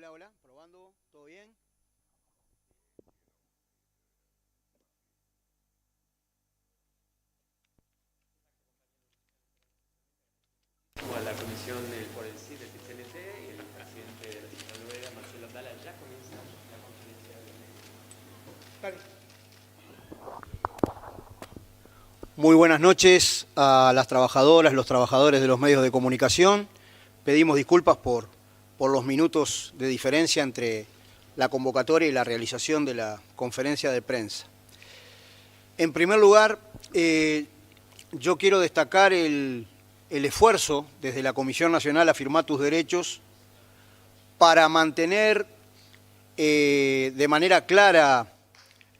Hola, hola, probando, ¿todo bien? A la comisión por el CID del CNT y el presidente de la Central Obrera, Marcelo Abdala, ya comienza la conferencia de Dale. Muy buenas noches a las trabajadoras, los trabajadores de los medios de comunicación. Pedimos disculpas por los minutos de diferencia entre la convocatoria y la realización de la conferencia de prensa. En primer lugar, yo quiero destacar el esfuerzo desde la Comisión Nacional Afirmá Tus Derechos para mantener de manera clara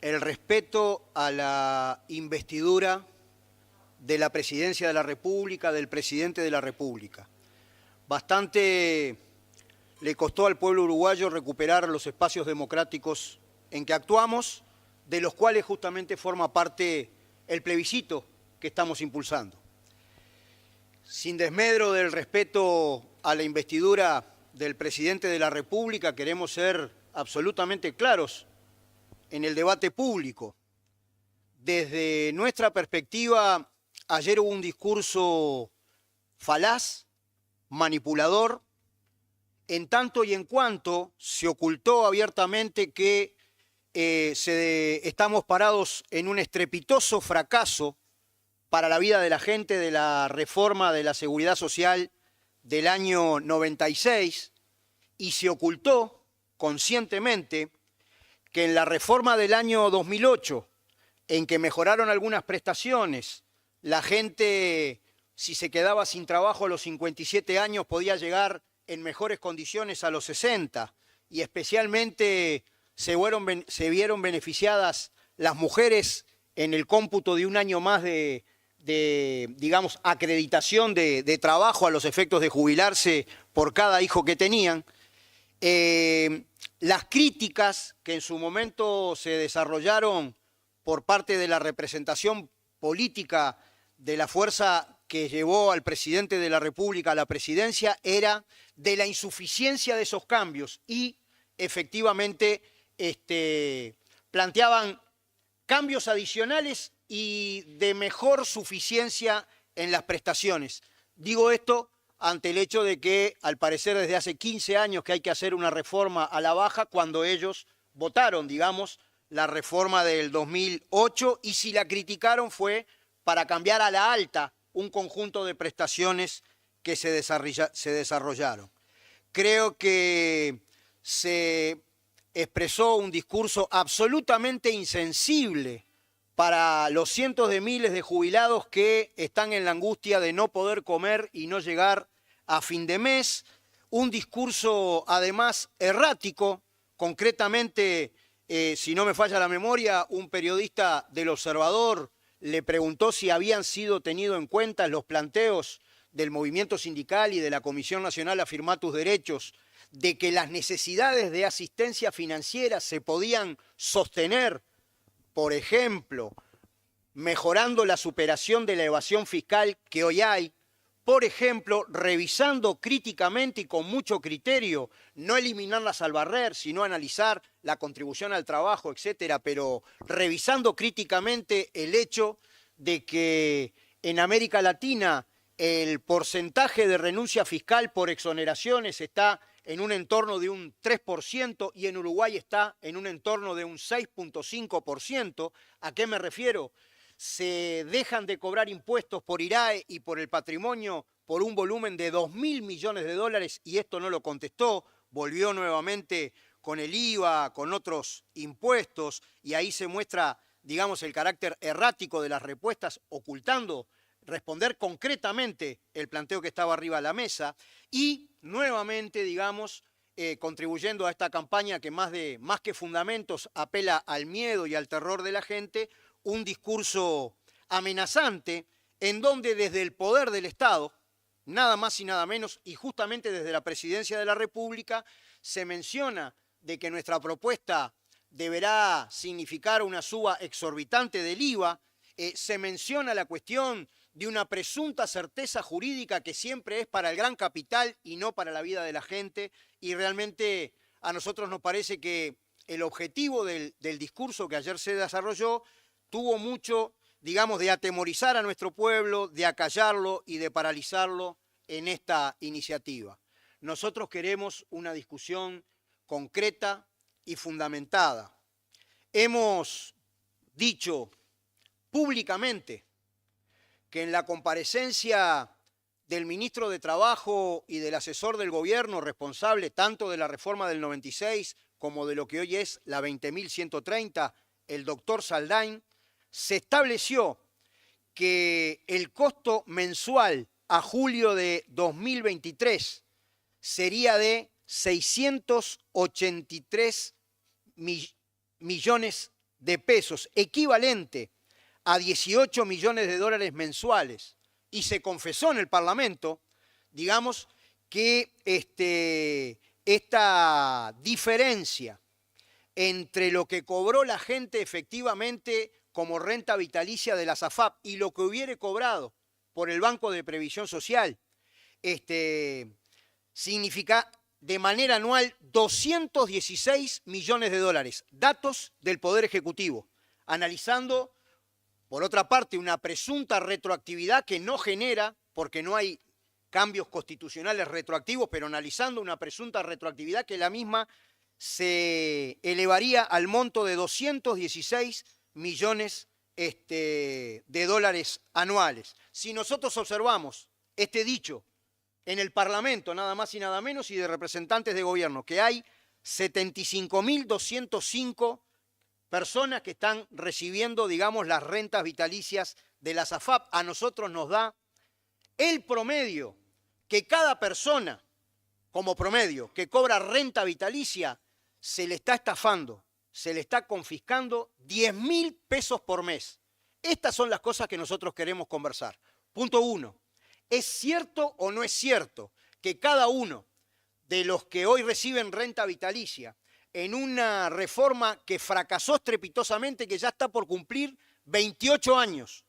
el respeto a la investidura de la Presidencia de la República, del Presidente de la República. Bastante le costó al pueblo uruguayo recuperar los espacios democráticos en que actuamos, de los cuales justamente forma parte el plebiscito que estamos impulsando. Sin desmedro del respeto a la investidura del Presidente de la República, queremos ser absolutamente claros en el debate público. Desde nuestra perspectiva, ayer hubo un discurso falaz, manipulador, en tanto y en cuanto se ocultó abiertamente que estamos parados en un estrepitoso fracaso para la vida de la gente de la reforma de la Seguridad Social del año 96, y se ocultó conscientemente que en la reforma del año 2008, en que mejoraron algunas prestaciones, la gente, si se quedaba sin trabajo a los 57 años, podía llegar en mejores condiciones a los 60, y especialmente se vieron beneficiadas las mujeres en el cómputo de un año más de digamos, acreditación de trabajo a los efectos de jubilarse por cada hijo que tenían. Las críticas que en su momento se desarrollaron por parte de la representación política de la fuerza que llevó al presidente de la República a la presidencia era de la insuficiencia de esos cambios, y efectivamente planteaban cambios adicionales y de mejor suficiencia en las prestaciones. Digo esto ante el hecho de que, al parecer, desde hace 15 años que hay que hacer una reforma a la baja, cuando ellos votaron, digamos, la reforma del 2008, y si la criticaron fue para cambiar a la alta un conjunto de prestaciones que se desarrollaron. Creo que se expresó un discurso absolutamente insensible para los cientos de miles de jubilados que están en la angustia de no poder comer y no llegar a fin de mes. Un discurso además errático. Concretamente, si no me falla la memoria, un periodista del Observador le preguntó si habían sido tenidos en cuenta los planteos del movimiento sindical y de la Comisión Nacional Afirmá Tus Derechos, de que las necesidades de asistencia financiera se podían sostener, por ejemplo, mejorando la superación de la evasión fiscal que hoy hay, por ejemplo, revisando críticamente y con mucho criterio, no eliminarlas al barrer, sino analizar la contribución al trabajo, etcétera, pero revisando críticamente el hecho de que en América Latina el porcentaje de renuncia fiscal por exoneraciones está en un entorno de un 3% y en Uruguay está en un entorno de un 6,5%. ¿A qué me refiero? Se dejan de cobrar impuestos por IRAE y por el patrimonio por un volumen de 2.000 millones de dólares, y esto no lo contestó, volvió nuevamente con el IVA, con otros impuestos, y ahí se muestra, digamos, el carácter errático de las respuestas, ocultando responder concretamente el planteo que estaba arriba de la mesa, y nuevamente, digamos, contribuyendo a esta campaña que más que fundamentos apela al miedo y al terror de la gente, un discurso amenazante en donde desde el poder del Estado, nada más y nada menos, y justamente desde la Presidencia de la República, se menciona de que nuestra propuesta deberá significar una suba exorbitante del IVA, se menciona la cuestión de una presunta certeza jurídica que siempre es para el gran capital y no para la vida de la gente, y realmente a nosotros nos parece que el objetivo del discurso que ayer se desarrolló tuvo mucho, digamos, de atemorizar a nuestro pueblo, de acallarlo y de paralizarlo en esta iniciativa. Nosotros queremos una discusión concreta y fundamentada. Hemos dicho públicamente que en la comparecencia del ministro de Trabajo y del asesor del gobierno responsable tanto de la reforma del 96 como de lo que hoy es la 20.130, el doctor Saldain, se estableció que el costo mensual a julio de 2023 sería de 683 millones de pesos, equivalente a 18 millones de dólares mensuales. Y se confesó en el Parlamento, digamos, que esta diferencia entre lo que cobró la gente efectivamente como renta vitalicia de la SAFAP y lo que hubiere cobrado por el Banco de Previsión Social, significa de manera anual 216 millones de dólares. Datos del Poder Ejecutivo, analizando, por otra parte, una presunta retroactividad que no genera, porque no hay cambios constitucionales retroactivos, pero analizando una presunta retroactividad que la misma se elevaría al monto de 216 millones de dólares anuales. Si nosotros observamos este dicho en el Parlamento, nada más y nada menos, y de representantes de gobierno, que hay 75.205 personas que están recibiendo, digamos, las rentas vitalicias de la SAFAP, a nosotros nos da el promedio que cada persona, como promedio, que cobra renta vitalicia, se le está estafando, se le está confiscando 10.000 pesos por mes. Estas son las cosas que nosotros queremos conversar. Punto 1. ¿Es cierto o no es cierto que cada uno de los que hoy reciben renta vitalicia en una reforma que fracasó estrepitosamente, que ya está por cumplir 28 años,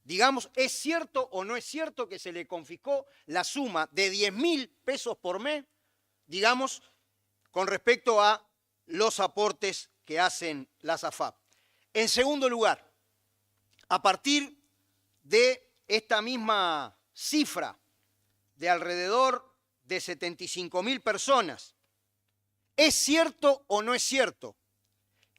digamos, ¿es cierto o no es cierto que se le confiscó la suma de 10.000 pesos por mes, digamos, con respecto a los aportes que hacen las AFAP? En segundo lugar, a partir de esta misma cifra de alrededor de 75.000 personas, ¿es cierto o no es cierto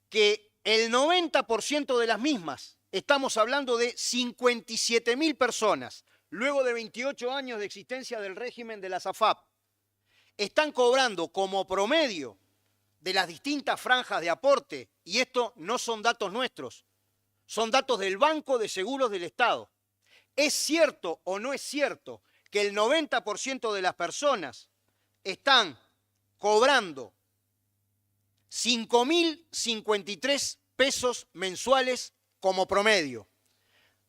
que el 90% de las mismas, estamos hablando de 57.000 personas, luego de 28 años de existencia del régimen de la SAFAP, están cobrando como promedio de las distintas franjas de aporte, y esto no son datos nuestros, son datos del Banco de Seguros del Estado? ¿Es cierto o no es cierto que el 90% de las personas están cobrando 5.053 pesos mensuales como promedio?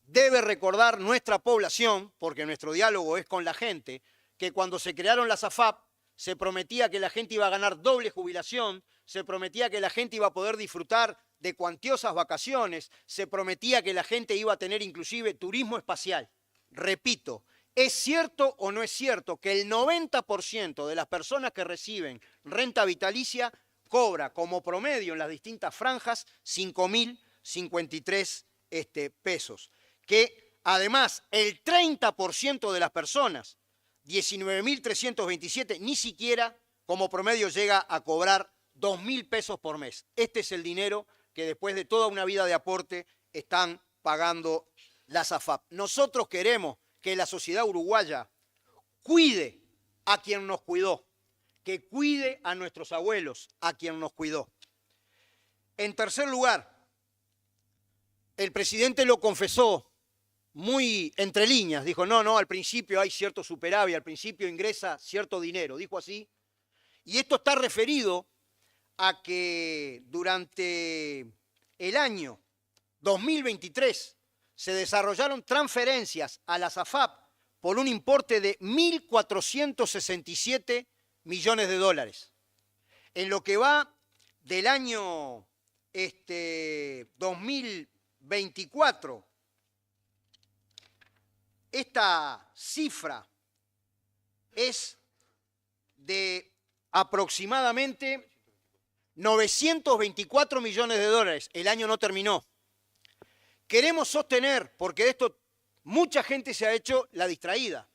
Debe recordar nuestra población, porque nuestro diálogo es con la gente, que cuando se crearon las AFAP se prometía que la gente iba a ganar doble jubilación, se prometía que la gente iba a poder disfrutar de cuantiosas vacaciones, se prometía que la gente iba a tener inclusive turismo espacial. Repito, ¿es cierto o no es cierto que el 90% de las personas que reciben renta vitalicia cobra como promedio en las distintas franjas 5.053 pesos? Que además el 30% de las personas, 19.327, ni siquiera como promedio llega a cobrar 2.000 pesos por mes. Este es el dinero que después de toda una vida de aporte están pagando las AFAP. Nosotros queremos que la sociedad uruguaya cuide a quien nos cuidó, que cuide a nuestros abuelos, a quien nos cuidó. En tercer lugar, el presidente lo confesó muy entre líneas, dijo, no, al principio hay cierto superávit, al principio ingresa cierto dinero, dijo así, y esto está referido a que durante el año 2023 se desarrollaron transferencias a la SAFAP por un importe de 1.467 millones de dólares. En lo que va del año 2024, esta cifra es de aproximadamente 924 millones de dólares. El año no terminó. Queremos sostener, porque de esto mucha gente se ha hecho la distraída,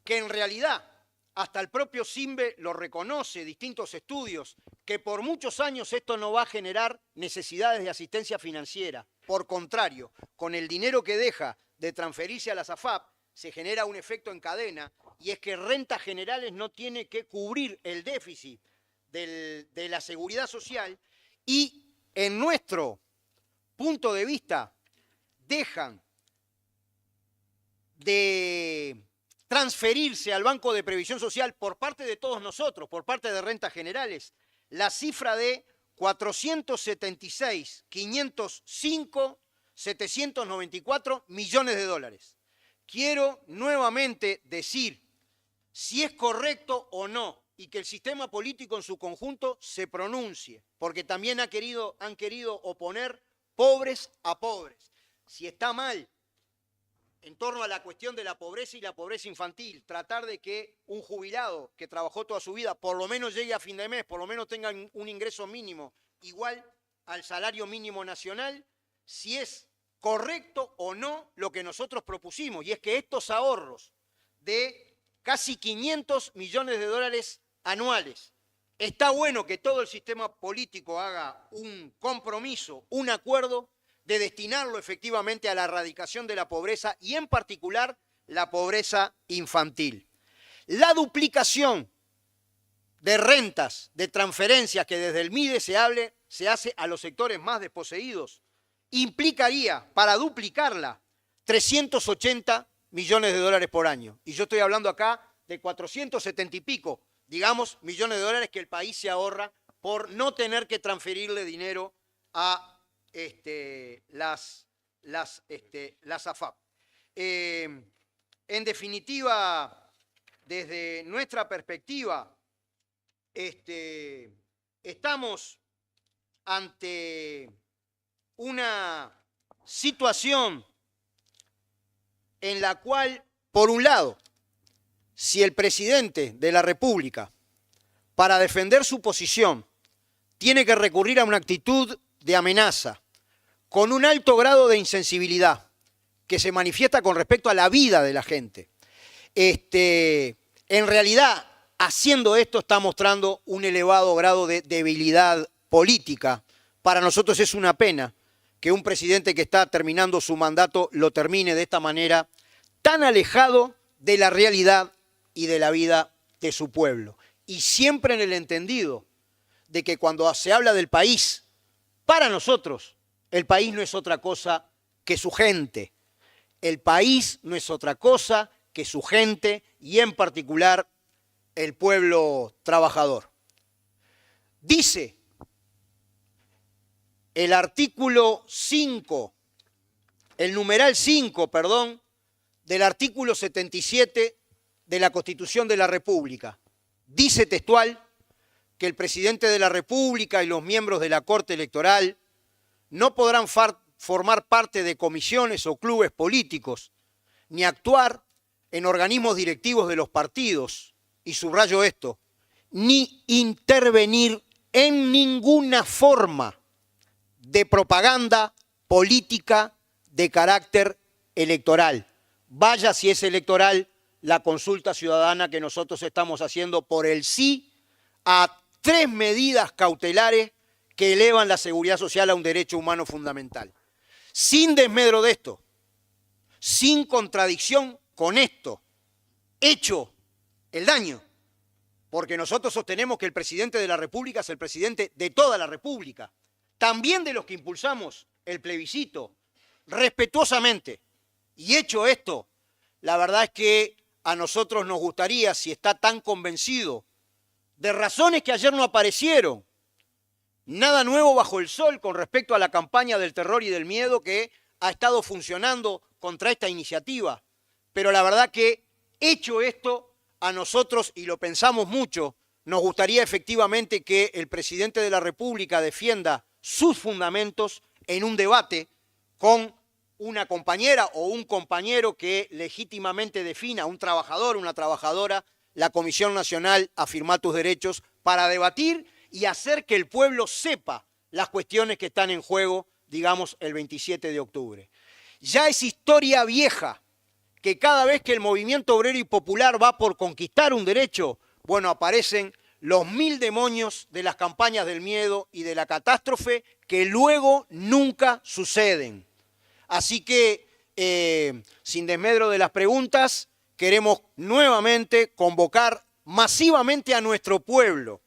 que en realidad hasta el propio CIMBE lo reconoce, distintos estudios, que por muchos años esto no va a generar necesidades de asistencia financiera. Por contrario, con el dinero que deja de transferirse a las AFAP, se genera un efecto en cadena, y es que Rentas Generales no tiene que cubrir el déficit de la seguridad social, y en nuestro punto de vista dejan de transferirse al Banco de Previsión Social por parte de todos nosotros, por parte de Rentas Generales, la cifra de 476.505.794 millones de dólares. Quiero nuevamente decir si es correcto o no, y que el sistema político en su conjunto se pronuncie, porque también han querido oponer pobres a pobres. Si está mal en torno a la cuestión de la pobreza y la pobreza infantil, tratar de que un jubilado que trabajó toda su vida por lo menos llegue a fin de mes, por lo menos tenga un ingreso mínimo igual al salario mínimo nacional, si es correcto o no lo que nosotros propusimos, y es que estos ahorros de casi 500 millones de dólares anuales, está bueno que todo el sistema político haga un compromiso, un acuerdo de destinarlo efectivamente a la erradicación de la pobreza y en particular la pobreza infantil. La duplicación de rentas, de transferencias que desde el MIDE se hace a los sectores más desposeídos, implicaría, para duplicarla, 380 millones de dólares por año. Y yo estoy hablando acá de 470 y pico, digamos, millones de dólares que el país se ahorra por no tener que transferirle dinero a las AFAP. En definitiva, desde nuestra perspectiva, estamos ante una situación en la cual, por un lado, si el presidente de la República, para defender su posición, tiene que recurrir a una actitud de amenaza, con un alto grado de insensibilidad, que se manifiesta con respecto a la vida de la gente, en realidad, haciendo esto, está mostrando un elevado grado de debilidad política. Para nosotros es una pena que un presidente que está terminando su mandato lo termine de esta manera, tan alejado de la realidad y de la vida de su pueblo. Y siempre en el entendido de que cuando se habla del país, para nosotros, el país no es otra cosa que su gente. El país no es otra cosa que su gente y en particular el pueblo trabajador. Dice el artículo 5, el numeral 5, perdón, del artículo 77 de la Constitución de la República. Dice textual que el presidente de la República y los miembros de la Corte Electoral no podrán formar parte de comisiones o clubes políticos, ni actuar en organismos directivos de los partidos, y subrayo esto, ni intervenir en ninguna forma de propaganda política de carácter electoral. Vaya si es electoral la consulta ciudadana que nosotros estamos haciendo por el sí a 3 medidas cautelares que elevan la seguridad social a un derecho humano fundamental. Sin desmedro de esto, sin contradicción con esto, hecho el daño, porque nosotros sostenemos que el presidente de la República es el presidente de toda la República, también de los que impulsamos el plebiscito, respetuosamente. Y hecho esto, la verdad es que a nosotros nos gustaría, si está tan convencido de razones que ayer no aparecieron, nada nuevo bajo el sol con respecto a la campaña del terror y del miedo que ha estado funcionando contra esta iniciativa. Pero la verdad que, hecho esto, a nosotros, y lo pensamos mucho, nos gustaría efectivamente que el presidente de la República defienda sus fundamentos en un debate con una compañera o un compañero que legítimamente defina, un trabajador, una trabajadora, la Comisión Nacional Afirma Tus Derechos, para debatir y hacer que el pueblo sepa las cuestiones que están en juego, digamos, el 27 de octubre. Ya es historia vieja que cada vez que el movimiento obrero y popular va por conquistar un derecho, bueno, aparecen los 1000 demonios de las campañas del miedo y de la catástrofe que luego nunca suceden. Así que, sin desmedro de las preguntas, queremos nuevamente convocar masivamente a nuestro pueblo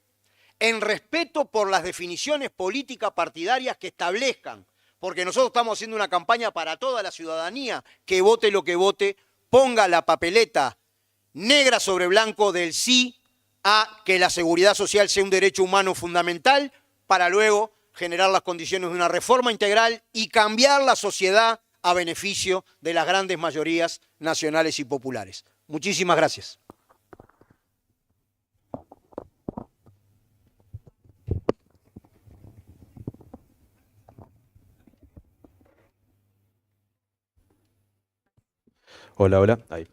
en respeto por las definiciones políticas partidarias que establezcan, porque nosotros estamos haciendo una campaña para toda la ciudadanía, que vote lo que vote, ponga la papeleta negra sobre blanco del sí a que la seguridad social sea un derecho humano fundamental, para luego generar las condiciones de una reforma integral y cambiar la sociedad a beneficio de las grandes mayorías nacionales y populares. Muchísimas gracias. Hola, hola. Ahí.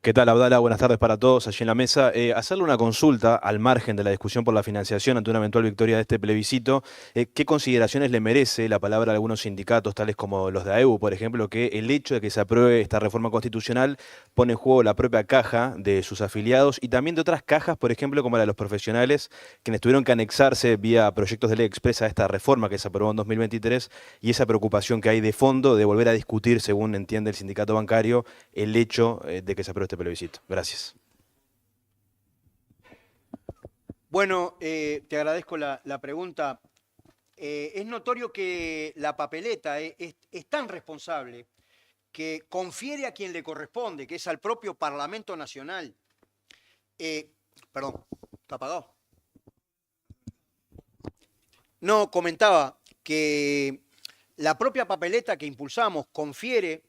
¿Qué tal, Abdala? Buenas tardes para todos allí en la mesa. Hacerle una consulta al margen de la discusión por la financiación ante una eventual victoria de este plebiscito. ¿Qué consideraciones le merece la palabra de algunos sindicatos, tales como los de AEBU, por ejemplo, que el hecho de que se apruebe esta reforma constitucional pone en juego la propia caja de sus afiliados y también de otras cajas, por ejemplo, como la de los profesionales, quienes tuvieron que anexarse vía proyectos de ley expresa a esta reforma que se aprobó en 2023 y esa preocupación que hay de fondo de volver a discutir, según entiende el sindicato bancario, el hecho de que se apruebe este plebiscito? Gracias. Bueno, te agradezco la pregunta. Es notorio que la papeleta es tan responsable que confiere a quien le corresponde, que es al propio Parlamento Nacional. Perdón, ¿está apagado? No, comentaba que la propia papeleta que impulsamos confiere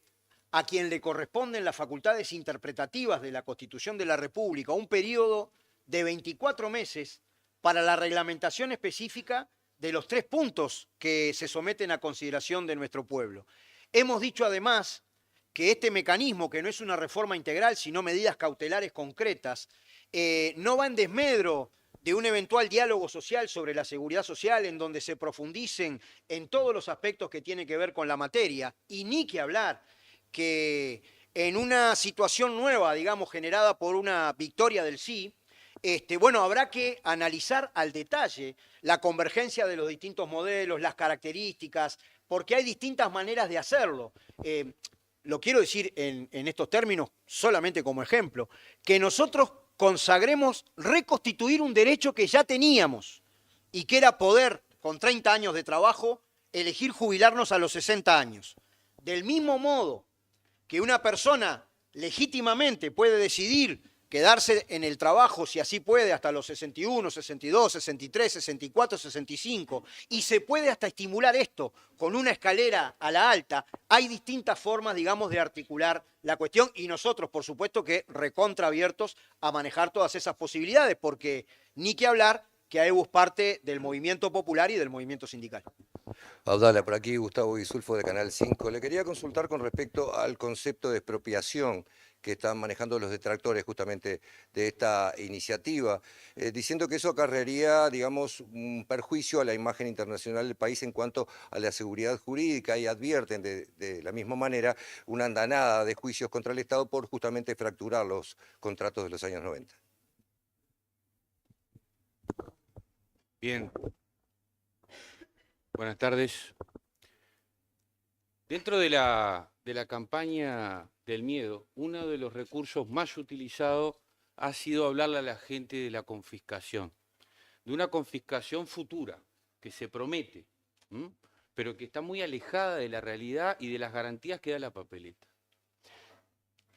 a quien le corresponden las facultades interpretativas de la Constitución de la República, un periodo de 24 meses para la reglamentación específica de los 3 puntos que se someten a consideración de nuestro pueblo. Hemos dicho además que este mecanismo, que no es una reforma integral, sino medidas cautelares concretas, no va en desmedro de un eventual diálogo social sobre la seguridad social en donde se profundicen en todos los aspectos que tienen que ver con la materia, y ni que hablar que en una situación nueva, digamos, generada por una victoria del sí, bueno, habrá que analizar al detalle la convergencia de los distintos modelos, las características, porque hay distintas maneras de hacerlo. Lo quiero decir en estos términos solamente como ejemplo, que nosotros consagremos reconstituir un derecho que ya teníamos y que era poder, con 30 años de trabajo, elegir jubilarnos a los 60 años. Del mismo modo que una persona legítimamente puede decidir quedarse en el trabajo, si así puede, hasta los 61, 62, 63, 64, 65, y se puede hasta estimular esto con una escalera a la alta, hay distintas formas, digamos, de articular la cuestión, y nosotros, por supuesto, que recontra abiertos a manejar todas esas posibilidades, porque ni que hablar que AEBU es parte del movimiento popular y del movimiento sindical. Abdala, por aquí Gustavo Guisulfo de Canal 5. Le quería consultar con respecto al concepto de expropiación que están manejando los detractores justamente de esta iniciativa, diciendo que eso acarrearía, digamos, un perjuicio a la imagen internacional del país en cuanto a la seguridad jurídica y advierten de la misma manera una andanada de juicios contra el Estado por justamente fracturar los contratos de los años 90. Bien. Buenas tardes. Dentro de la campaña del miedo, uno de los recursos más utilizados ha sido hablarle a la gente de la confiscación, de una confiscación futura que se promete, pero que está muy alejada de la realidad y de las garantías que da la papeleta.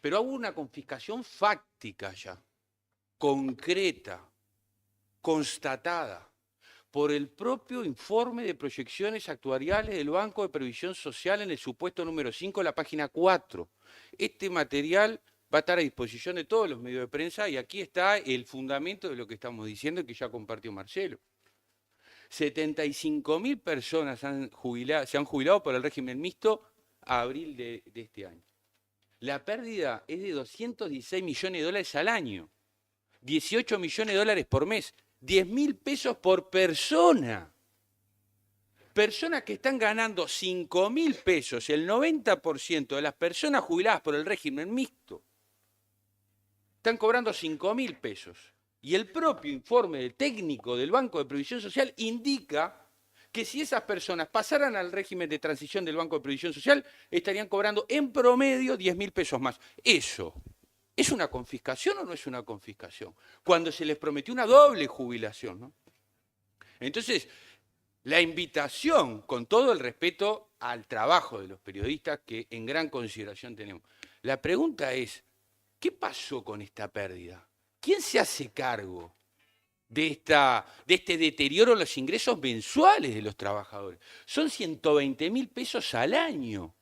Pero hubo una confiscación fáctica ya, concreta, constatada por el propio informe de proyecciones actuariales del Banco de Previsión Social en el supuesto número 5, la página 4. Este material va a estar a disposición de todos los medios de prensa y aquí está el fundamento de lo que estamos diciendo y que ya compartió Marcelo. 75.000 personas se han jubilado por el régimen mixto a abril de este año. La pérdida es de $216 millones al año, 18 millones de dólares por mes. 10.000 pesos por persona. Personas que están ganando 5.000 pesos, el 90% de las personas jubiladas por el régimen mixto, están cobrando 5.000 pesos. Y el propio informe del técnico del Banco de Previsión Social indica que si esas personas pasaran al régimen de transición del Banco de Previsión Social, estarían cobrando en promedio 10.000 pesos más. ¿Eso es una confiscación o no es una confiscación? Cuando se les prometió una doble jubilación, ¿no? Entonces, la invitación, con todo el respeto al trabajo de los periodistas que en gran consideración tenemos. La pregunta es, ¿qué pasó con esta pérdida? ¿Quién se hace cargo de este deterioro en los ingresos mensuales de los trabajadores? Son 120.000 pesos al año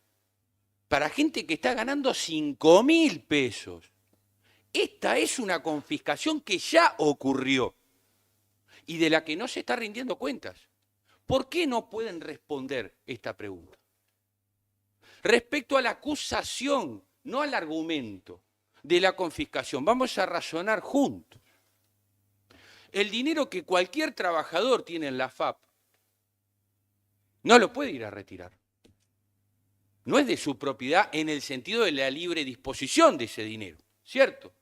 para gente que está ganando 5.000 pesos. Esta es una confiscación que ya ocurrió y de la que no se está rindiendo cuentas. ¿Por qué no pueden responder esta pregunta? Respecto a la acusación, no al argumento de la confiscación, vamos a razonar juntos. El dinero que cualquier trabajador tiene en la FAP no lo puede ir a retirar. No es de su propiedad en el sentido de la libre disposición de ese dinero, ¿cierto?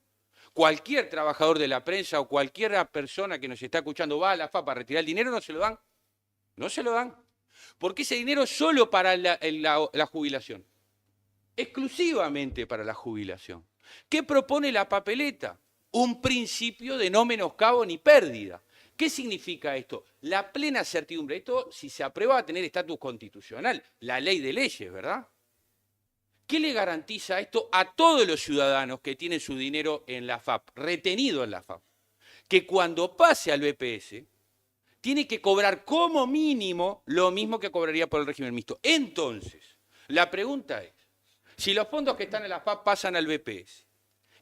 Cualquier trabajador de la prensa o cualquier persona que nos está escuchando va a la FAP a retirar el dinero, no se lo dan. No se lo dan, porque ese dinero es solo para la jubilación, exclusivamente para la jubilación. ¿Qué propone la papeleta? Un principio de no menoscabo ni pérdida. ¿Qué significa esto? La plena certidumbre. Esto, si se aprueba, va a tener estatus constitucional, la ley de leyes, ¿verdad? ¿Qué le garantiza esto a todos los ciudadanos que tienen su dinero en la FAP, retenido en la FAP? Que cuando pase al BPS, tiene que cobrar como mínimo lo mismo que cobraría por el régimen mixto. Entonces, la pregunta es, si los fondos que están en la FAP pasan al BPS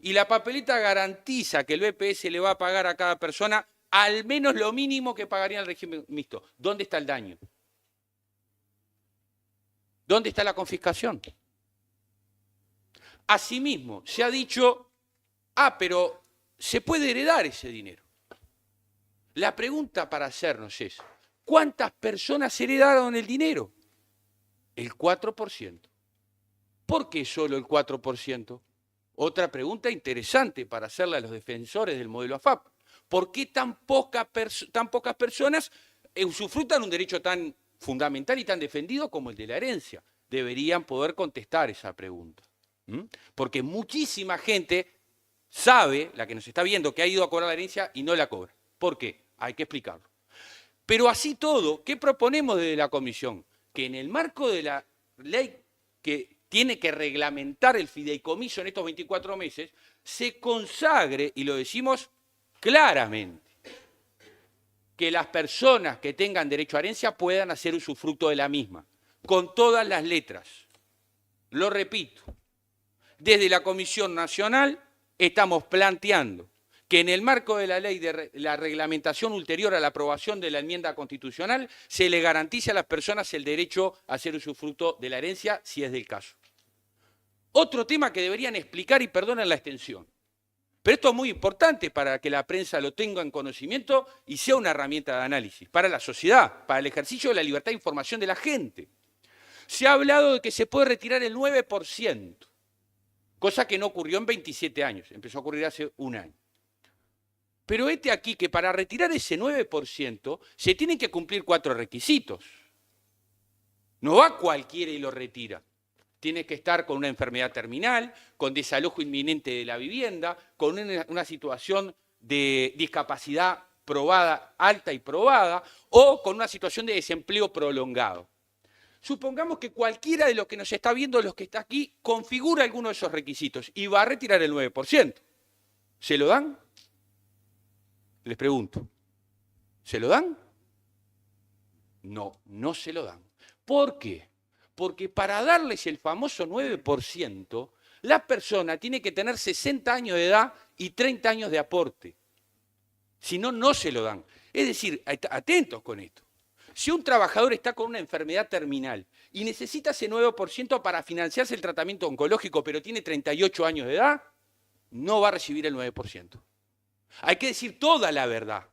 y la papeleta garantiza que el BPS le va a pagar a cada persona al menos lo mínimo que pagaría el régimen mixto, ¿dónde está el daño? ¿Dónde está la confiscación? Asimismo, se ha dicho, pero se puede heredar ese dinero. La pregunta para hacernos es, ¿cuántas personas heredaron el dinero? El 4%. ¿Por qué solo el 4%? Otra pregunta interesante para hacerle a los defensores del modelo AFAP. ¿Por qué tan pocas personas usufructan un derecho tan fundamental y tan defendido como el de la herencia? Deberían poder contestar esa pregunta. Porque muchísima gente sabe, la que nos está viendo, que ha ido a cobrar la herencia y no la cobra. ¿Por qué? Hay que explicarlo. Pero así todo, ¿qué proponemos desde la Comisión? Que en el marco de la ley que tiene que reglamentar el fideicomiso en estos 24 meses, se consagre, y lo decimos claramente, que las personas que tengan derecho a herencia puedan hacer usufructo de la misma, con todas las letras. Lo repito, desde la Comisión Nacional estamos planteando que en el marco de la ley de la reglamentación ulterior a la aprobación de la enmienda constitucional se le garantice a las personas el derecho a hacer usufructo de la herencia, si es del caso. Otro tema que deberían explicar, y perdonen la extensión, pero esto es muy importante para que la prensa lo tenga en conocimiento y sea una herramienta de análisis para la sociedad, para el ejercicio de la libertad de información de la gente. Se ha hablado de que se puede retirar el 9%, cosa que no ocurrió en 27 años, empezó a ocurrir hace un año. Pero aquí que para retirar ese 9% se tienen que cumplir 4 requisitos. No va cualquiera y lo retira. Tiene que estar con una enfermedad terminal, con desalojo inminente de la vivienda, con una situación de discapacidad probada, alta y probada, o con una situación de desempleo prolongado. Supongamos que cualquiera de los que nos está viendo, los que está aquí, configura alguno de esos requisitos y va a retirar el 9%. ¿Se lo dan? Les pregunto, ¿se lo dan? No, no se lo dan. ¿Por qué? Porque para darles el famoso 9%, la persona tiene que tener 60 años de edad y 30 años de aporte. Si no, no se lo dan. Es decir, atentos con esto. Si un trabajador está con una enfermedad terminal y necesita ese 9% para financiarse el tratamiento oncológico, pero tiene 38 años de edad, no va a recibir el 9%. Hay que decir toda la verdad.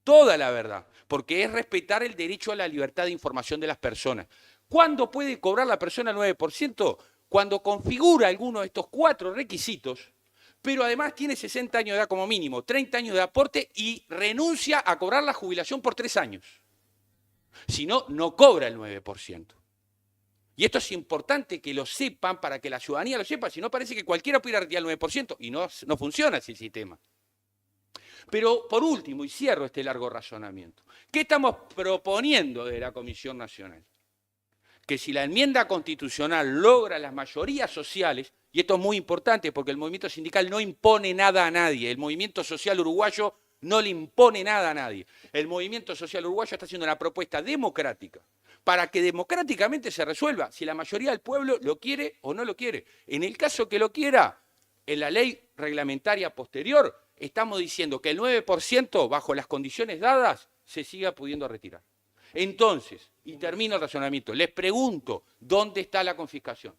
toda la verdad, porque es respetar el derecho a la libertad de información de las personas. ¿Cuándo puede cobrar la persona el 9%? Cuando configura alguno de estos 4 requisitos, pero además tiene 60 años de edad como mínimo, 30 años de aporte y renuncia a cobrar la jubilación por 3 años. Si no, no cobra el 9%. Y esto es importante que lo sepan para que la ciudadanía lo sepa, si no parece que cualquiera pudiera retirar el 9% y no funciona así el sistema. Pero por último, y cierro este largo razonamiento, ¿qué estamos proponiendo de la Comisión Nacional? Que si la enmienda constitucional logra las mayorías sociales, y esto es muy importante porque el movimiento sindical no impone nada a nadie, el movimiento social uruguayo no le impone nada a nadie, el movimiento social uruguayo está haciendo una propuesta democrática para que democráticamente se resuelva si la mayoría del pueblo lo quiere o no lo quiere. En el caso que lo quiera, en la ley reglamentaria posterior, estamos diciendo que el 9%, bajo las condiciones dadas, se siga pudiendo retirar. Entonces, y termino el razonamiento, les pregunto, ¿dónde está la confiscación?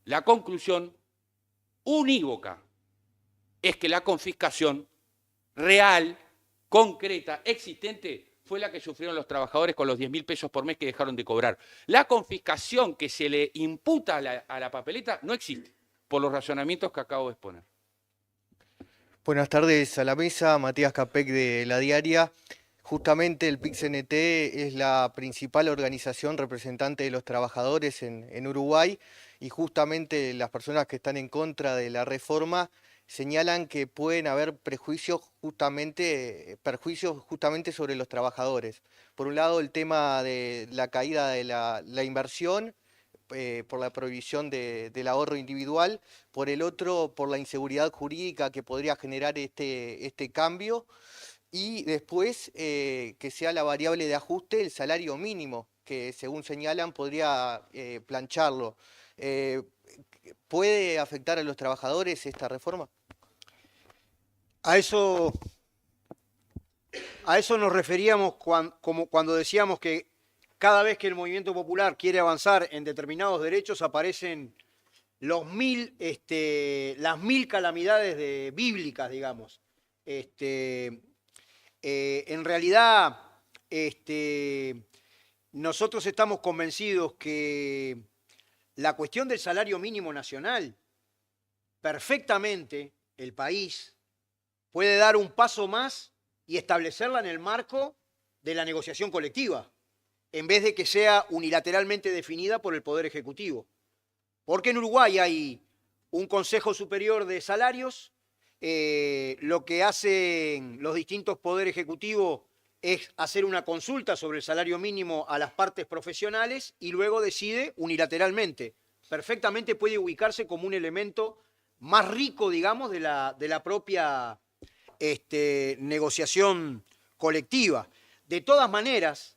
La conclusión unívoca es que la confiscación real, concreta, existente, fue la que sufrieron los trabajadores con los 10.000 pesos por mes que dejaron de cobrar. La confiscación que se le imputa a la papeleta no existe, por los razonamientos que acabo de exponer. Buenas tardes a la mesa, Matías Capec de La Diaria. Justamente el PIT-CNT es la principal organización representante de los trabajadores en Uruguay y justamente las personas que están en contra de la reforma señalan que pueden haber perjuicios justamente sobre los trabajadores. Por un lado, el tema de la caída de la inversión, por la prohibición del ahorro individual, por el otro, por la inseguridad jurídica que podría generar este cambio, y después que sea la variable de ajuste el salario mínimo, que según señalan podría plancharlo. ¿Puede afectar a los trabajadores esta reforma? A eso nos referíamos cuando decíamos que cada vez que el movimiento popular quiere avanzar en determinados derechos aparecen las 1000 calamidades bíblicas, digamos. En realidad, nosotros estamos convencidos que la cuestión del salario mínimo nacional, perfectamente el país puede dar un paso más y establecerla en el marco de la negociación colectiva, en vez de que sea unilateralmente definida por el Poder Ejecutivo. Porque en Uruguay hay un Consejo Superior de Salarios, lo que hacen los distintos poderes ejecutivos es hacer una consulta sobre el salario mínimo a las partes profesionales y luego decide unilateralmente. Perfectamente puede ubicarse como un elemento más rico, digamos, de la propia negociación colectiva. De todas maneras,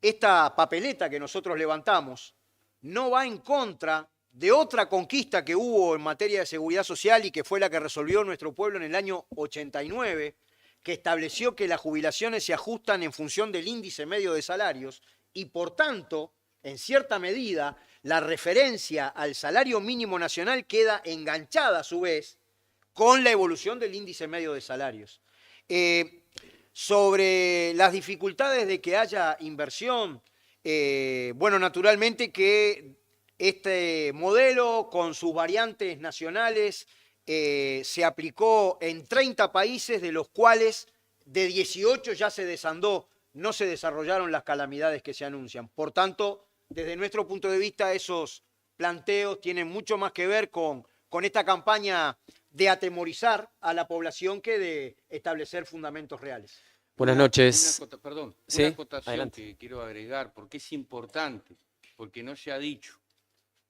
esta papeleta que nosotros levantamos no va en contra de otra conquista que hubo en materia de seguridad social y que fue la que resolvió nuestro pueblo en el año 89, que estableció que las jubilaciones se ajustan en función del índice medio de salarios y, por tanto, en cierta medida, la referencia al salario mínimo nacional queda enganchada a su vez con la evolución del índice medio de salarios. Sobre las dificultades de que haya inversión, bueno, naturalmente que este modelo con sus variantes nacionales se aplicó en 30 países, de los cuales de 18 ya se desandó, no se desarrollaron las calamidades que se anuncian. Por tanto, desde nuestro punto de vista, esos planteos tienen mucho más que ver con esta campaña de atemorizar a la población que de establecer fundamentos reales. Buenas noches. Perdón, Sí, una acotación adelante. que quiero agregar, porque es importante, porque no se ha dicho.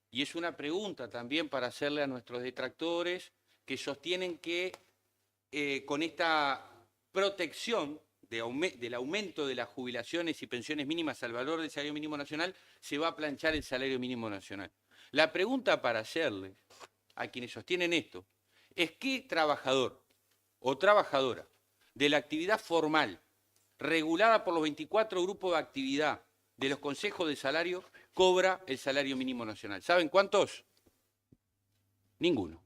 Y es una pregunta también para hacerle a nuestros detractores que sostienen que con esta protección del aumento de las jubilaciones y pensiones mínimas al valor del salario mínimo nacional se va a planchar el salario mínimo nacional. La pregunta para hacerles a quienes sostienen esto es qué trabajador o trabajadora de la actividad formal regulada por los 24 grupos de actividad de los consejos de salario cobra el salario mínimo nacional. ¿Saben cuántos? Ninguno.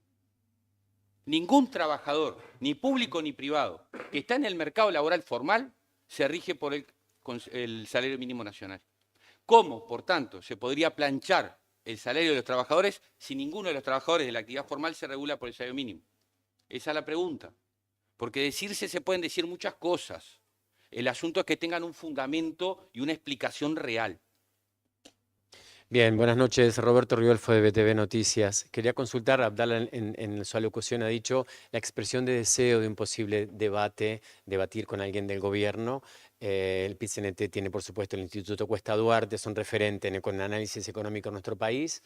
Ningún trabajador, ni público ni privado, que está en el mercado laboral formal, se rige por el salario mínimo nacional. ¿Cómo, por tanto, se podría planchar el salario de los trabajadores si ninguno de los trabajadores de la actividad formal se regula por el salario mínimo? Esa es la pregunta. Porque decirse se pueden decir muchas cosas. El asunto es que tengan un fundamento y una explicación real. Bien, buenas noches. Roberto Riolfo de BTV Noticias. Quería consultar, Abdala en su alocución ha dicho la expresión de deseo de un posible debate, debatir con alguien del gobierno. El PIT-CNT tiene, por supuesto, el Instituto Cuesta Duarte, son referentes con el análisis económico en nuestro país.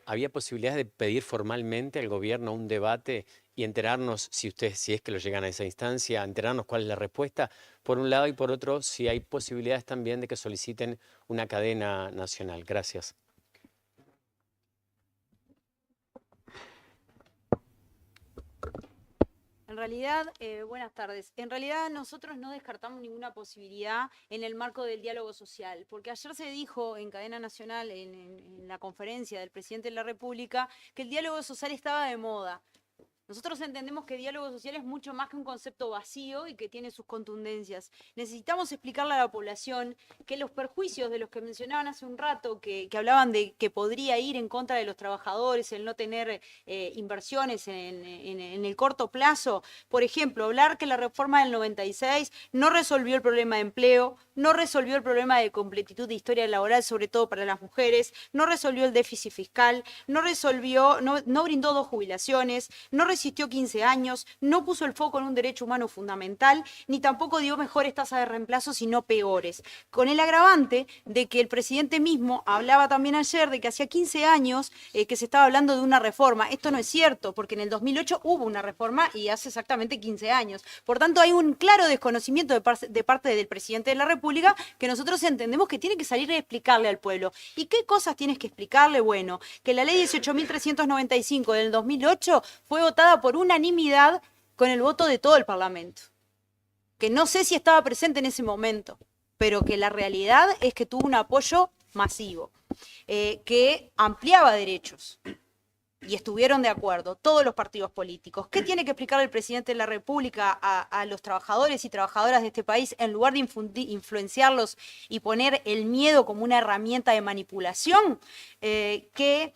¿Había posibilidades de pedir formalmente al gobierno un debate y enterarnos, si es que lo llegan a esa instancia, enterarnos cuál es la respuesta, por un lado, y por otro, si hay posibilidades también de que soliciten una cadena nacional? Gracias. En realidad, buenas tardes. En realidad nosotros no descartamos ninguna posibilidad en el marco del diálogo social, porque ayer se dijo en cadena nacional, en la conferencia del presidente de la República, que el diálogo social estaba de moda. Nosotros entendemos que diálogo social es mucho más que un concepto vacío y que tiene sus contundencias. Necesitamos explicarle a la población que los perjuicios de los que mencionaban hace un rato, que hablaban de que podría ir en contra de los trabajadores, el no tener inversiones en el corto plazo. Por ejemplo, hablar que la reforma del 96 no resolvió el problema de empleo, no resolvió el problema de completitud de historia laboral, sobre todo para las mujeres, no resolvió el déficit fiscal, no brindó 2 jubilaciones, no resistió 15 años, no puso el foco en un derecho humano fundamental, ni tampoco dio mejores tasas de reemplazo, sino peores. Con el agravante de que el presidente mismo hablaba también ayer de que hacía 15 años que se estaba hablando de una reforma. Esto no es cierto, porque en el 2008 hubo una reforma y hace exactamente 15 años. Por tanto, hay un claro desconocimiento de parte del presidente de la República que nosotros entendemos que tiene que salir a explicarle al pueblo. ¿Y qué cosas tienes que explicarle? Bueno, que la ley 18.395 del 2008 fue votada por unanimidad con el voto de todo el Parlamento. Que no sé si estaba presente en ese momento, pero que la realidad es que tuvo un apoyo masivo, que ampliaba derechos. Y estuvieron de acuerdo todos los partidos políticos. ¿Qué tiene que explicar el presidente de la República a los trabajadores y trabajadoras de este país en lugar de influenciarlos y poner el miedo como una herramienta de manipulación? Que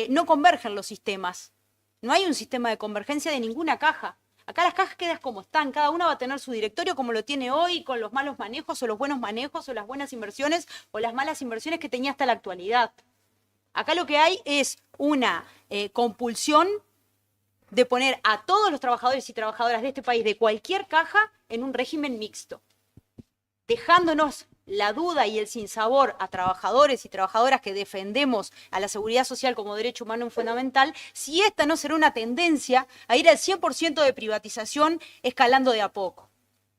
no convergen los sistemas. No hay un sistema de convergencia de ninguna caja. Acá las cajas quedan como están, cada una va a tener su directorio como lo tiene hoy, con los malos manejos o los buenos manejos o las buenas inversiones o las malas inversiones que tenía hasta la actualidad. Acá lo que hay es una compulsión de poner a todos los trabajadores y trabajadoras de este país, de cualquier caja, en un régimen mixto, dejándonos la duda y el sinsabor a trabajadores y trabajadoras que defendemos a la seguridad social como derecho humano fundamental, si esta no será una tendencia a ir al 100% de privatización escalando de a poco.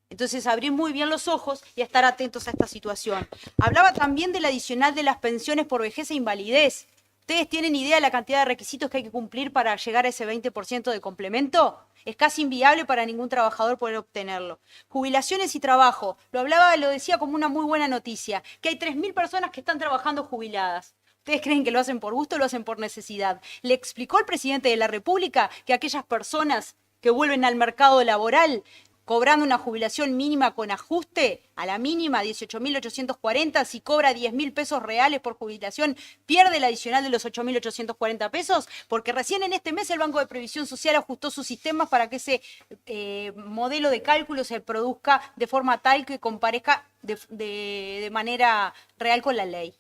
Entonces, abrir muy bien los ojos y a estar atentos a esta situación. Hablaba también del adicional de las pensiones por vejez e invalidez. ¿Ustedes tienen idea de la cantidad de requisitos que hay que cumplir para llegar a ese 20% de complemento? Es casi inviable para ningún trabajador poder obtenerlo. Jubilaciones y trabajo. Lo decía como una muy buena noticia, que hay 3.000 personas que están trabajando jubiladas. ¿Ustedes creen que lo hacen por gusto o lo hacen por necesidad? ¿Le explicó el presidente de la República que aquellas personas que vuelven al mercado laboral cobrando una jubilación mínima con ajuste, a la mínima 18.840, si cobra 10.000 pesos reales por jubilación, pierde el adicional de los 8.840 pesos? Porque recién en este mes el Banco de Previsión Social ajustó sus sistemas para que ese modelo de cálculo se produzca de forma tal que comparezca de manera real con la ley.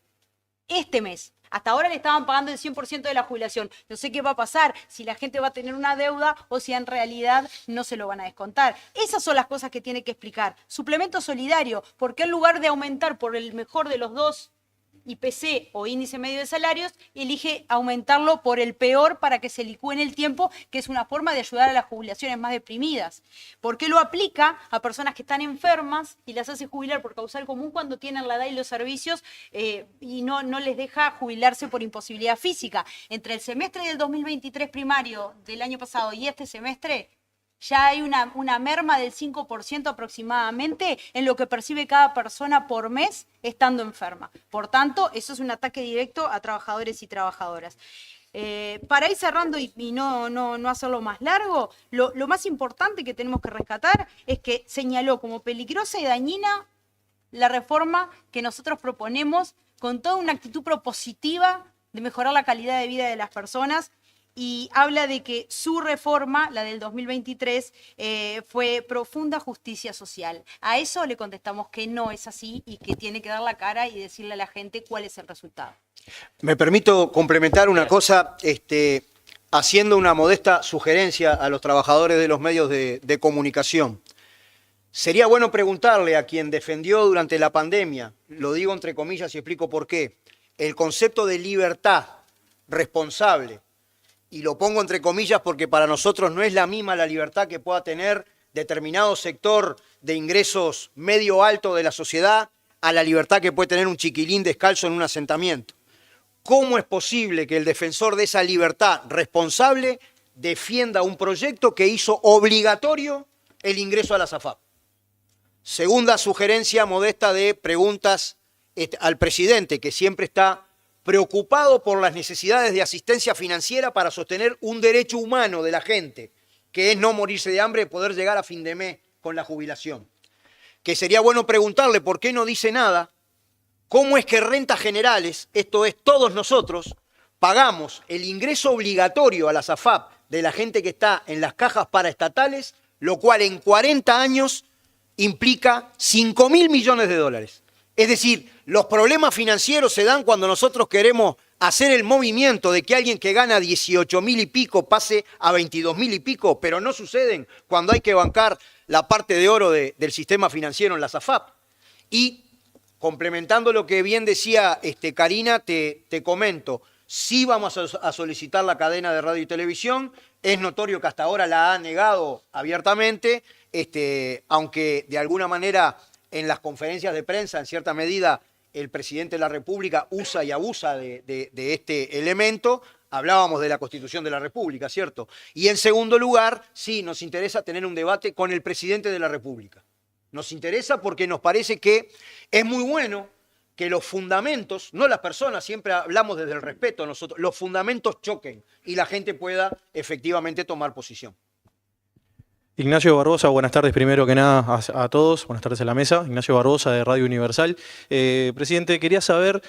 Este mes. Hasta ahora le estaban pagando el 100% de la jubilación. No sé qué va a pasar, si la gente va a tener una deuda o si en realidad no se lo van a descontar. Esas son las cosas que tiene que explicar. Suplemento solidario, ¿por qué en lugar de aumentar por el mejor de los dos, IPC o índice medio de salarios, elige aumentarlo por el peor para que se licúe en el tiempo, que es una forma de ayudar a las jubilaciones más deprimidas? ¿Por qué lo aplica a personas que están enfermas y las hace jubilar por causal común cuando tienen la edad y los servicios y no les deja jubilarse por imposibilidad física? Entre el semestre del 2023 primario del año pasado y este semestre, ya hay una merma del 5% aproximadamente en lo que percibe cada persona por mes estando enferma. Por tanto, eso es un ataque directo a trabajadores y trabajadoras. Para ir cerrando y no hacerlo más largo, lo más importante que tenemos que rescatar es que señaló como peligrosa y dañina la reforma que nosotros proponemos con toda una actitud propositiva de mejorar la calidad de vida de las personas, y habla de que su reforma, la del 2023, fue profunda justicia social. A eso le contestamos que no es así y que tiene que dar la cara y decirle a la gente cuál es el resultado. Me permito complementar una cosa, haciendo una modesta sugerencia a los trabajadores de los medios de comunicación. Sería bueno preguntarle a quien defendió durante la pandemia, lo digo entre comillas y explico por qué, el concepto de libertad responsable, y lo pongo entre comillas porque para nosotros no es la misma la libertad que pueda tener determinado sector de ingresos medio alto de la sociedad a la libertad que puede tener un chiquilín descalzo en un asentamiento. ¿Cómo es posible que el defensor de esa libertad responsable defienda un proyecto que hizo obligatorio el ingreso a la SAFAP? Segunda sugerencia modesta de preguntas al presidente, que siempre está preocupado por las necesidades de asistencia financiera para sostener un derecho humano de la gente, que es no morirse de hambre y poder llegar a fin de mes con la jubilación. Que sería bueno preguntarle por qué no dice nada, cómo es que rentas generales, esto es todos nosotros, pagamos el ingreso obligatorio a la SAFAP de la gente que está en las cajas paraestatales, lo cual en 40 años implica 5.000 millones de dólares. Es decir, los problemas financieros se dan cuando nosotros queremos hacer el movimiento de que alguien que gana 18.000 y pico pase a 22.000 y pico, pero no suceden cuando hay que bancar la parte de oro del sistema financiero en la SAFAP. Y complementando lo que bien decía Karina, te comento, sí vamos a solicitar la cadena de radio y televisión, es notorio que hasta ahora la ha negado abiertamente, aunque de alguna manera en las conferencias de prensa, en cierta medida, el presidente de la República usa y abusa de este elemento. Hablábamos de la Constitución de la República, ¿cierto? Y en segundo lugar, sí, nos interesa tener un debate con el presidente de la República. Nos interesa porque nos parece que es muy bueno que los fundamentos, no las personas, siempre hablamos desde el respeto nosotros, los fundamentos choquen y la gente pueda efectivamente tomar posición. Ignacio Barbosa, buenas tardes primero que nada a todos, buenas tardes a la mesa. Ignacio Barbosa de Radio Universal. Presidente, quería saber,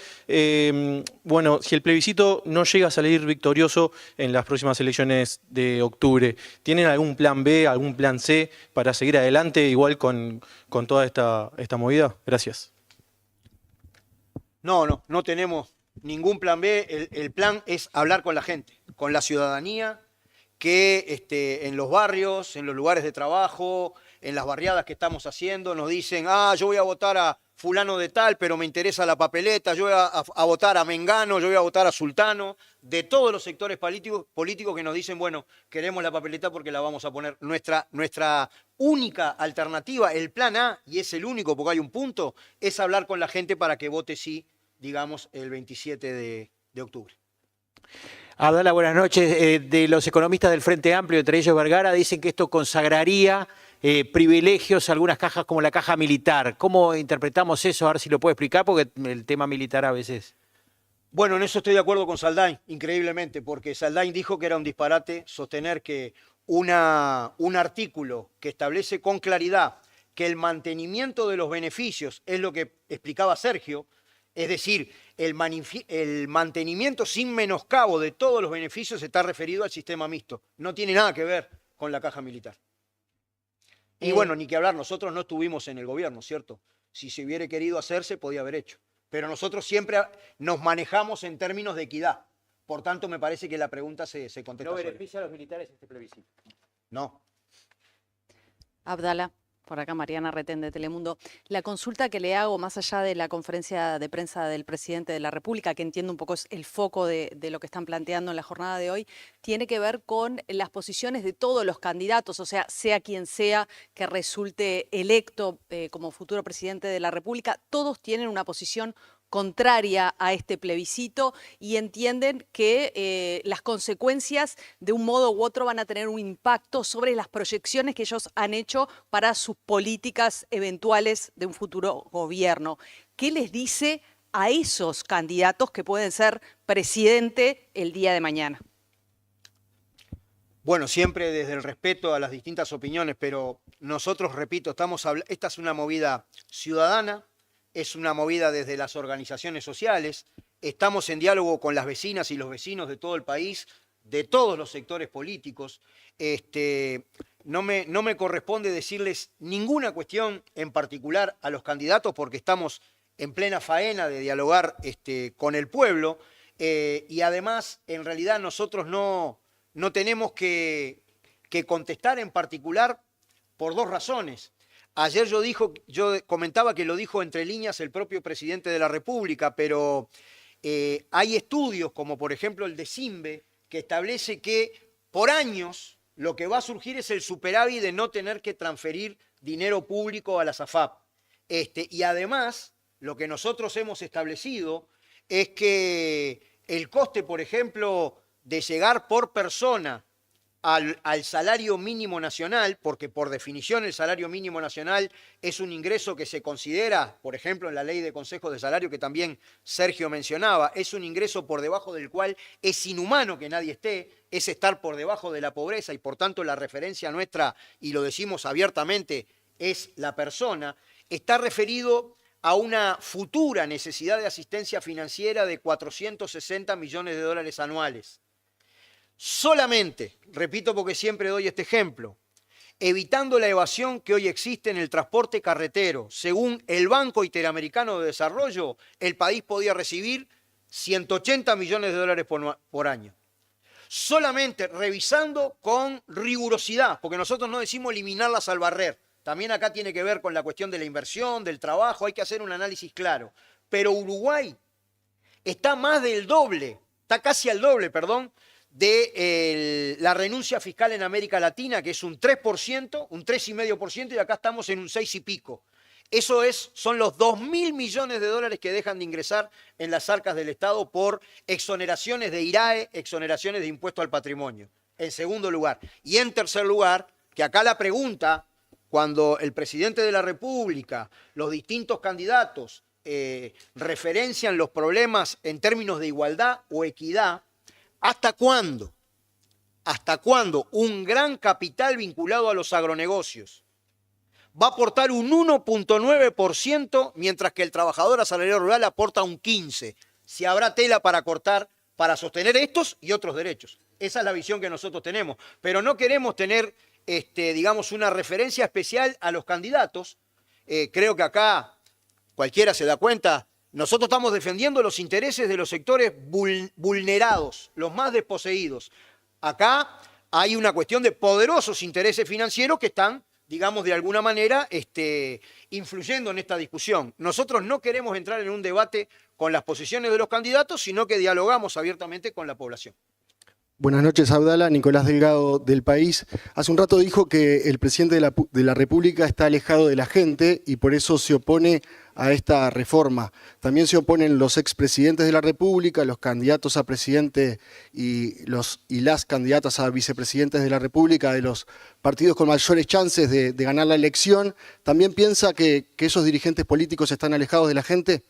bueno, si el plebiscito no llega a salir victorioso en las próximas elecciones de octubre, ¿tienen algún plan B, algún plan C para seguir adelante igual con toda esta movida? Gracias. No tenemos ningún plan B. El plan es hablar con la gente, con la ciudadanía, que en los barrios, en los lugares de trabajo, en las barriadas que estamos haciendo, nos dicen, yo voy a votar a fulano de tal, pero me interesa la papeleta, yo voy a votar a Mengano, yo voy a votar a Sultano, de todos los sectores políticos que nos dicen, bueno, queremos la papeleta porque la vamos a poner. Nuestra única alternativa, el plan A, y es el único porque hay un punto, es hablar con la gente para que vote sí, digamos, el 27 de octubre. Abdala, buenas noches. De los economistas del Frente Amplio, entre ellos Vergara, dicen que esto consagraría privilegios a algunas cajas como la caja militar. ¿Cómo interpretamos eso? A ver si lo puede explicar, porque el tema militar a veces... Bueno, en eso estoy de acuerdo con Saldain, increíblemente, porque Saldain dijo que era un disparate sostener que un artículo que establece con claridad que el mantenimiento de los beneficios es lo que explicaba Sergio, es decir, el mantenimiento sin menoscabo de todos los beneficios está referido al sistema mixto. No tiene nada que ver con la caja militar. Y bueno, ni que hablar, nosotros no estuvimos en el gobierno, ¿cierto? Si se hubiera querido hacer, se podía haber hecho. Pero nosotros siempre nos manejamos en términos de equidad. Por tanto, me parece que la pregunta se contesta. ¿No beneficia a los militares este plebiscito? No. Abdala. Por acá Mariana Retén de Telemundo. La consulta que le hago, más allá de la conferencia de prensa del presidente de la República, que entiendo un poco es el foco de lo que están planteando en la jornada de hoy, tiene que ver con las posiciones de todos los candidatos, o sea quien sea que resulte electo como futuro presidente de la República, todos tienen una posición contraria a este plebiscito y entienden que las consecuencias de un modo u otro van a tener un impacto sobre las proyecciones que ellos han hecho para sus políticas eventuales de un futuro gobierno. ¿Qué les dice a esos candidatos que pueden ser presidente el día de mañana? Bueno, siempre desde el respeto a las distintas opiniones, pero nosotros, repito, esta es una movida ciudadana, es una movida desde las organizaciones sociales, estamos en diálogo con las vecinas y los vecinos de todo el país, de todos los sectores políticos. No me corresponde decirles ninguna cuestión en particular a los candidatos porque estamos en plena faena de dialogar con el pueblo y además, en realidad, nosotros no tenemos que contestar en particular por dos razones. Ayer yo comentaba que lo dijo entre líneas el propio presidente de la República, pero hay estudios, como por ejemplo el de CIMBE, que establece que por años lo que va a surgir es el superávit de no tener que transferir dinero público a las AFAP. Y además, lo que nosotros hemos establecido es que el coste, por ejemplo, de llegar por persona al salario mínimo nacional, porque por definición el salario mínimo nacional es un ingreso que se considera, por ejemplo, en la ley de consejos de salario que también Sergio mencionaba, es un ingreso por debajo del cual es inhumano que nadie esté, es estar por debajo de la pobreza y por tanto la referencia nuestra, y lo decimos abiertamente, es la persona, está referido a una futura necesidad de asistencia financiera de 460 millones de dólares anuales. Solamente, repito porque siempre doy este ejemplo, evitando la evasión que hoy existe en el transporte carretero, según el Banco Interamericano de Desarrollo, el país podía recibir 180 millones de dólares por año. Solamente revisando con rigurosidad, porque nosotros no decimos eliminarlas al barrer, también acá tiene que ver con la cuestión de la inversión, del trabajo, hay que hacer un análisis claro. Pero Uruguay está más del doble, está casi al doble, perdón, de la renuncia fiscal en América Latina, que es un 3%, un 3,5%, y acá estamos en un 6 y pico. Eso son los 2.000 millones de dólares que dejan de ingresar en las arcas del Estado por exoneraciones de IRAE, exoneraciones de impuesto al patrimonio, en segundo lugar. Y en tercer lugar, que acá la pregunta, cuando el presidente de la República, los distintos candidatos referencian los problemas en términos de igualdad o equidad, ¿hasta cuándo? ¿Hasta cuándo un gran capital vinculado a los agronegocios va a aportar un 1,9% mientras que el trabajador asalariado rural aporta un 15%? Si habrá tela para cortar para sostener estos y otros derechos. Esa es la visión que nosotros tenemos. Pero no queremos tener, digamos, una referencia especial a los candidatos. Creo que acá cualquiera se da cuenta. Nosotros estamos defendiendo los intereses de los sectores vulnerados, los más desposeídos. Acá hay una cuestión de poderosos intereses financieros que están, digamos, de alguna manera influyendo en esta discusión. Nosotros no queremos entrar en un debate con las posiciones de los candidatos, sino que dialogamos abiertamente con la población. Buenas noches, Abdala. Nicolás Delgado, del País. Hace un rato dijo que el presidente de la República está alejado de la gente y por eso se opone a esta reforma. También se oponen los expresidentes de la República, los candidatos a presidente y las candidatas a vicepresidentes de la República de los partidos con mayores chances de ganar la elección. ¿También piensa que esos dirigentes políticos están alejados de la gente?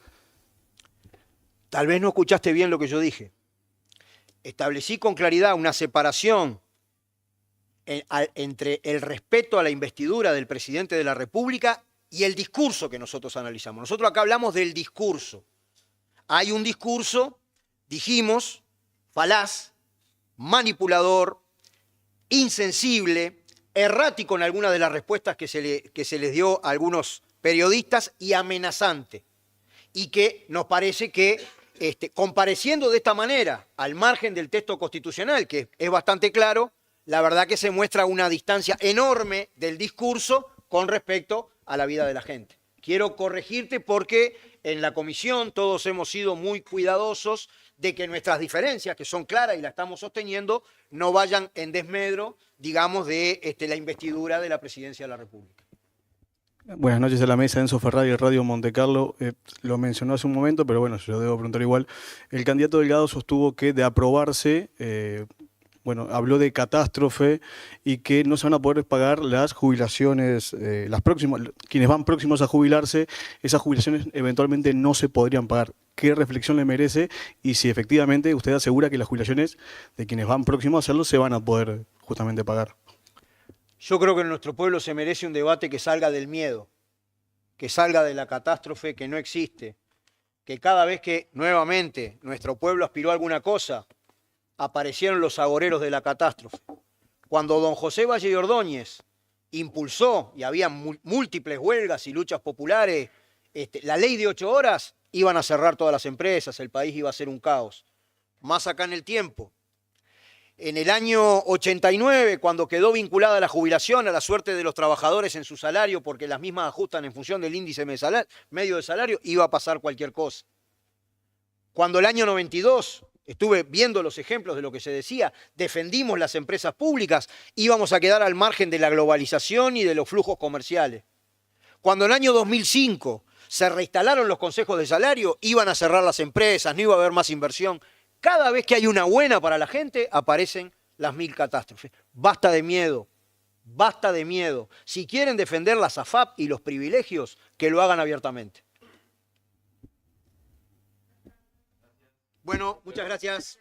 Tal vez no escuchaste bien lo que yo dije. Establecí con claridad una separación entre el respeto a la investidura del presidente de la República y el discurso que nosotros analizamos. Nosotros acá hablamos del discurso. Hay un discurso, dijimos, falaz, manipulador, insensible, errático en algunas de las respuestas que se les dio a algunos periodistas y amenazante. Y que nos parece que compareciendo de esta manera al margen del texto constitucional, que es bastante claro, la verdad que se muestra una distancia enorme del discurso con respecto a la vida de la gente. Quiero corregirte porque en la comisión todos hemos sido muy cuidadosos de que nuestras diferencias, que son claras y las estamos sosteniendo, no vayan en desmedro, digamos, de la investidura de la presidencia de la República. Buenas noches a la mesa, Enzo Ferrari, Radio Monte Carlo. Lo mencionó hace un momento, pero bueno, yo lo debo preguntar igual. El candidato Delgado sostuvo que de aprobarse, bueno, habló de catástrofe y que no se van a poder pagar las jubilaciones, las próximas, quienes van próximos a jubilarse, esas jubilaciones eventualmente no se podrían pagar. ¿Qué reflexión le merece? Y si efectivamente usted asegura que las jubilaciones de quienes van próximos a hacerlo se van a poder justamente pagar. Yo creo que nuestro pueblo se merece un debate que salga del miedo, que salga de la catástrofe que no existe, que cada vez que nuevamente nuestro pueblo aspiró a alguna cosa, aparecieron los agoreros de la catástrofe. Cuando don José Valle y Ordóñez impulsó, y había múltiples huelgas y luchas populares, la ley de 8 horas, iban a cerrar todas las empresas, el país iba a ser un caos. Más acá en el tiempo. En el año 89, cuando quedó vinculada la jubilación a la suerte de los trabajadores en su salario, porque las mismas ajustan en función del índice medio de salario, iba a pasar cualquier cosa. Cuando el año 92, estuve viendo los ejemplos de lo que se decía, defendimos las empresas públicas, íbamos a quedar al margen de la globalización y de los flujos comerciales. Cuando en el año 2005 se reinstalaron los consejos de salario, iban a cerrar las empresas, no iba a haber más inversión. Cada vez que hay una buena para la gente, aparecen las 1000 catástrofes. Basta de miedo, basta de miedo. Si quieren defender las AFAP y los privilegios, que lo hagan abiertamente. Bueno, muchas gracias.